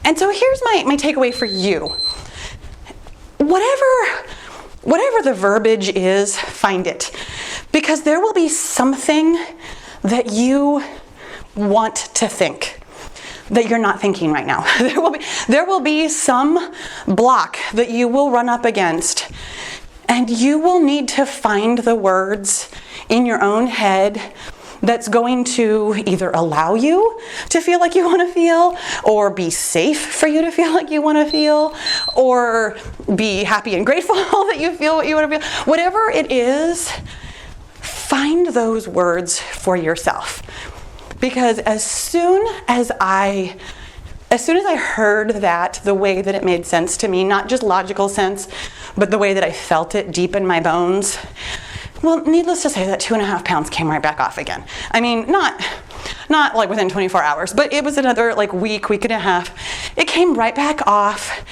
And so here's my takeaway for you. Whatever the verbiage is, find it. Because there will be something that you want to think that you're not thinking right now. There will be some block that you will run up against, and you will need to find the words in your own head that's going to either allow you to feel like you want to feel, or be safe for you to feel like you want to feel, or be happy and grateful that you feel what you want to feel. Whatever it is, find those words for yourself. Because as soon as I heard that the way that it made sense to me, not just logical sense, but the way that I felt it deep in my bones, well, needless to say, that 2.5 pounds came right back off again. I mean, not like within 24 hours, but it was another like week and a half. It came right back off.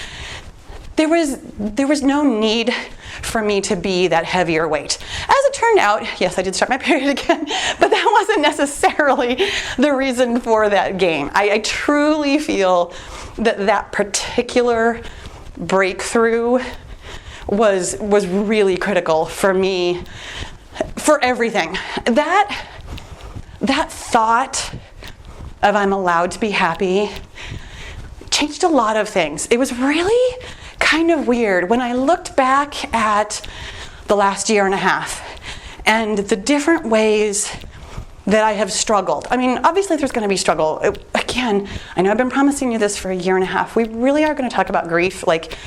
There was no need for me to be that heavier weight. As it turned out, yes, I did start my period again, but that wasn't necessarily the reason for that gain. I truly feel that particular breakthrough was really critical for me, for everything. That thought of I'm allowed to be happy changed a lot of things. It was really kind of weird when I looked back at the last year and a half and the different ways that I have struggled. I mean, obviously there's going to be struggle. Again, I know I've been promising you this for a year and a half. We really are going to talk about grief like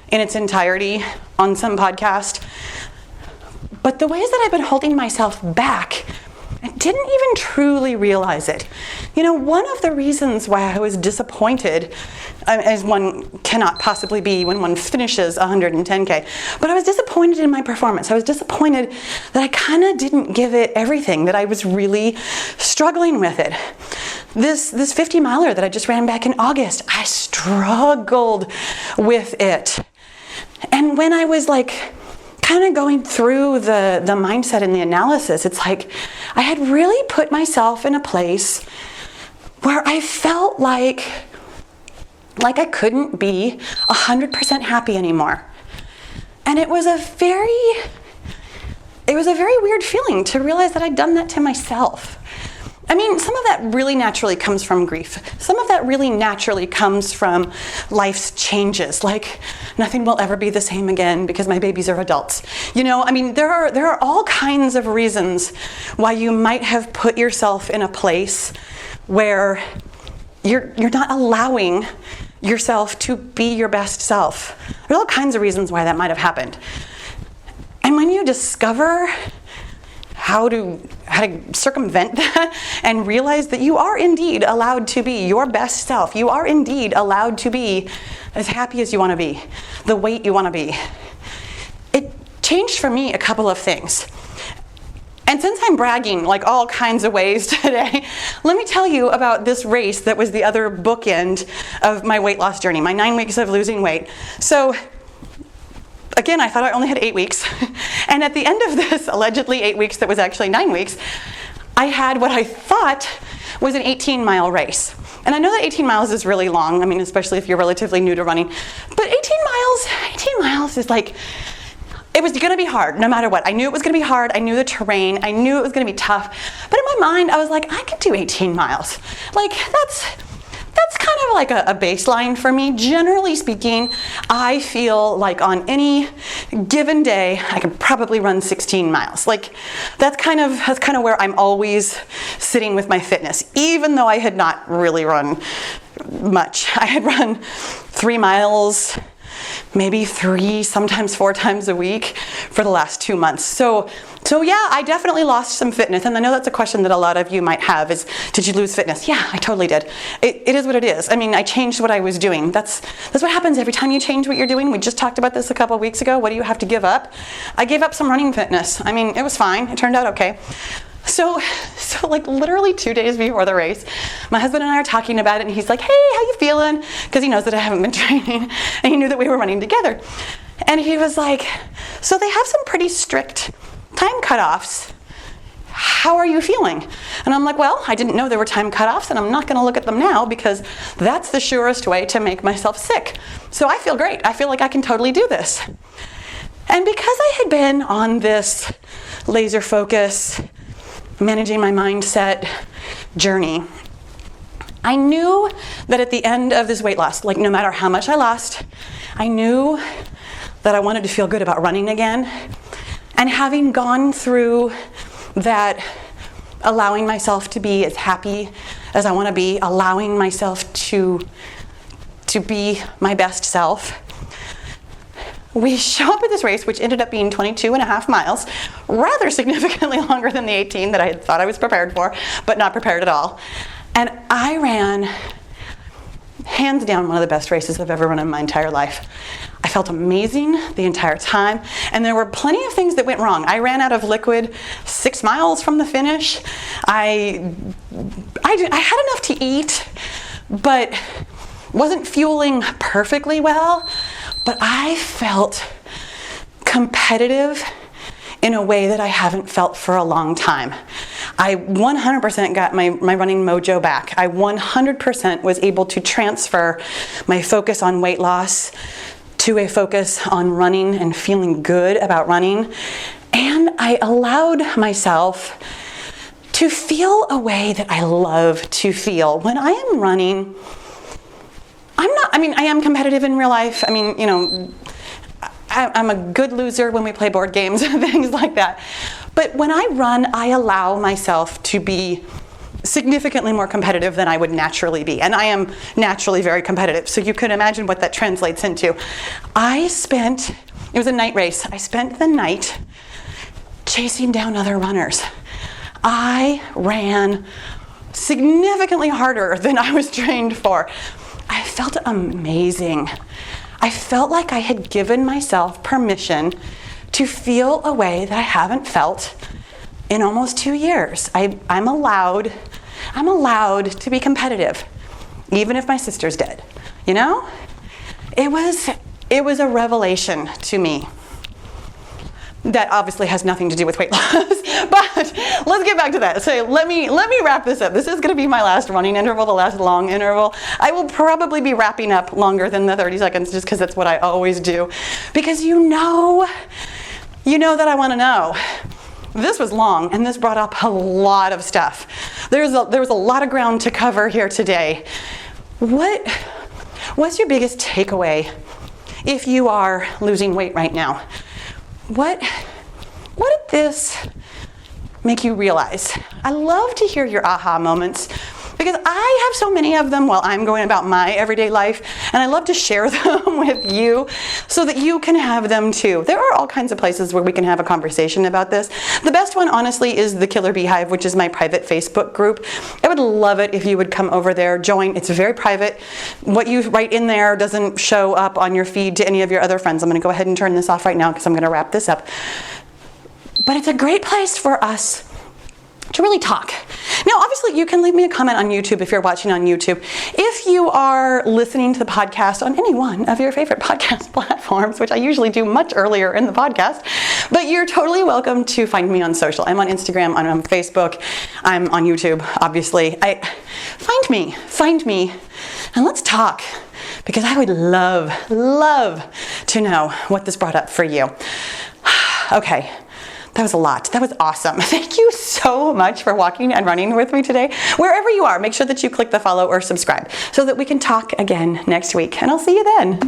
in its entirety on some podcast. But the ways that I've been holding myself back, I didn't even truly realize it. You know, one of the reasons why I was disappointed, as one cannot possibly be when one finishes 110K, but I was disappointed in my performance. I was disappointed that I kind of didn't give it everything, that I was really struggling with it. This 50 miler that I just ran back in August, I struggled with it. And when I was like kind of going through the mindset and the analysis, it's like I had really put myself in a place where I felt like I couldn't be 100% happy anymore. And it was a very weird feeling to realize that I'd done that to myself. I mean, some of that really naturally comes from grief. Some of that really naturally comes from life's changes, like nothing will ever be the same again because my babies are adults. You know, I mean, there are all kinds of reasons why you might have put yourself in a place where you're not allowing yourself to be your best self. There are all kinds of reasons why that might have happened. And when you discover how to circumvent that and realize that you are indeed allowed to be your best self. You are indeed allowed to be as happy as you want to be, the weight you want to be. It changed for me a couple of things. And since I'm bragging like all kinds of ways today, let me tell you about this race that was the other bookend of my weight loss journey, my 9 weeks of losing weight. So again, I thought I only had 8 weeks. And at the end of this allegedly 8 weeks that was actually 9 weeks, I had what I thought was an 18-mile race. And I know that 18 miles is really long, I mean, especially if you're relatively new to running. But 18 miles is like, it was going to be hard no matter what. I knew it was going to be hard. I knew the terrain. I knew it was going to be tough. But in my mind, I was like, I could do 18 miles. Like, that's kind of like a baseline for me. Generally speaking, I feel like on any given day, I can probably run 16 miles. Like, that's kind of where I'm always sitting with my fitness, even though I had not really run much. I had run 3 miles, maybe 3, sometimes 4 times a week for the last 2 months. So yeah, I definitely lost some fitness. And I know that's a question that a lot of you might have is, did you lose fitness? Yeah, I totally did. It is what it is. I mean, I changed what I was doing. That's what happens every time you change what you're doing. We just talked about this a couple of weeks ago. What do you have to give up? I gave up some running fitness. I mean, it was fine. It turned out okay. So like literally 2 days before the race, my husband and I are talking about it, and he's like, hey, how you feeling? Because he knows that I haven't been training, and he knew that we were running together. And he was like, so they have some pretty strict time cutoffs. How are you feeling? And I'm like, well, I didn't know there were time cutoffs, and I'm not going to look at them now because that's the surest way to make myself sick. So I feel great. I feel like I can totally do this. And because I had been on this laser focus, managing my mindset journey, I knew that at the end of this weight loss, like no matter how much I lost, I knew that I wanted to feel good about running again. And having gone through that, allowing myself to be as happy as I want to be, allowing myself to be my best self, we show up at this race, which ended up being 22 and a half miles, rather significantly longer than the 18 that I had thought I was prepared for, but not prepared at all. And I ran, hands down, one of the best races I've ever run in my entire life. I felt amazing the entire time, and there were plenty of things that went wrong. I ran out of liquid 6 miles from the finish. I had enough to eat, but wasn't fueling perfectly well. But I felt competitive in a way that I haven't felt for a long time. I 100% got my running mojo back. I 100% was able to transfer my focus on weight loss to a focus on running and feeling good about running. And I allowed myself to feel a way that I love to feel. When I am running, I am competitive in real life. I mean, you know, I'm a good loser when we play board games and things like that. But when I run, I allow myself to be significantly more competitive than I would naturally be. And I am naturally very competitive. So you can imagine what that translates into. It was a night race. I spent the night chasing down other runners. I ran significantly harder than I was trained for. I felt amazing. I felt like I had given myself permission to feel a way that I haven't felt in almost 2 years. I'm allowed to be competitive, even if my sister's dead. You know? It was a revelation to me. That obviously has nothing to do with weight loss, but let's get back to that. So let me wrap this up. This is going to be my last running interval, the last long interval. I will probably be wrapping up longer than the 30 seconds just because that's what I always do. Because you know that I want to know. This was long, and this brought up a lot of stuff. There was a lot of ground to cover here today. What's your biggest takeaway if you are losing weight right now? What did this make you realize? I love to hear your aha moments because I have so many of them while I'm going about my everyday life, and I love to share them with you so that you can have them too. There are all kinds of places where we can have a conversation about this. The best one, honestly, is the Killer Beehive, which is my private Facebook group. I would love it if you would come over there, join. It's very private. What you write in there doesn't show up on your feed to any of your other friends. I'm going to go ahead and turn this off right now because I'm going to wrap this up. But it's a great place for us to really talk. Now, obviously, you can leave me a comment on YouTube if you're watching on YouTube. If you are listening to the podcast on any one of your favorite podcast platforms, which I usually do much earlier in the podcast, but you're totally welcome to find me on social. I'm on Instagram, I'm on Facebook, I'm on YouTube, obviously. Find me, and let's talk, because I would love to know what this brought up for you. Okay. That was a lot. That was awesome. Thank you so much for walking and running with me today. Wherever you are, make sure that you click the follow or subscribe so that we can talk again next week. And I'll see you then.